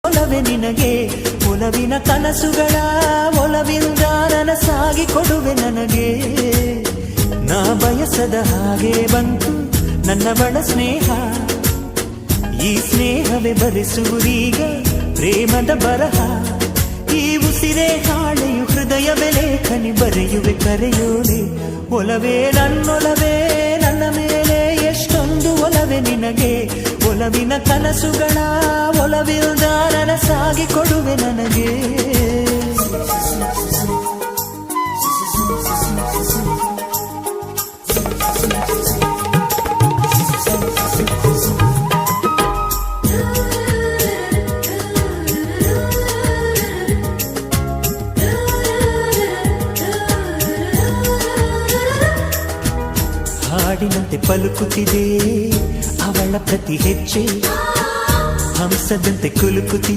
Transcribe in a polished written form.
ಒಲವೆ ನಿನಗೆ ಒಲವಿನ ಕನಸುಗಳ ಒಲವಿಂದ ನನಸಾಗಿ ಕೊಡುವೆ ನನಗೆ ನಾ ಬಯಸದ ಹಾಗೆ ಬಂತು ನನ್ನ ಬಡ ಸ್ನೇಹ ಈ ಸ್ನೇಹವೇ ಬರೆಸುವುದೀಗ ಪ್ರೇಮದ ಬರಹ ಈ ಉಸಿರೇ ಹಾಳೆಯು ಹೃದಯವೇ ಲೇಖನಿ ಬರೆಯುವೆ ಕರೆಯೋಲೆ ಒಲವೇ ನನ್ನೊಲವೇ ನನ್ನ ಮೇಲೆ ಎಷ್ಟೊಂದು ಒಲವೆ ನಿನಗೆ ಒಲವಿನ ಕನಸುಗಳ ಒಲವಿಲ್ದ ನನಸಾಗಿ ಕೊಡುವೆ ನನಗೆ ಹಾಡಿನಂತೆ ಪಲುಕುತ್ತಿದೆ ಅವಳ ಪ್ರತಿ ಹೆಜ್ಜೆ ಹಂಸದಂತೆ ಕುಲುಕುತ್ತಿದೆ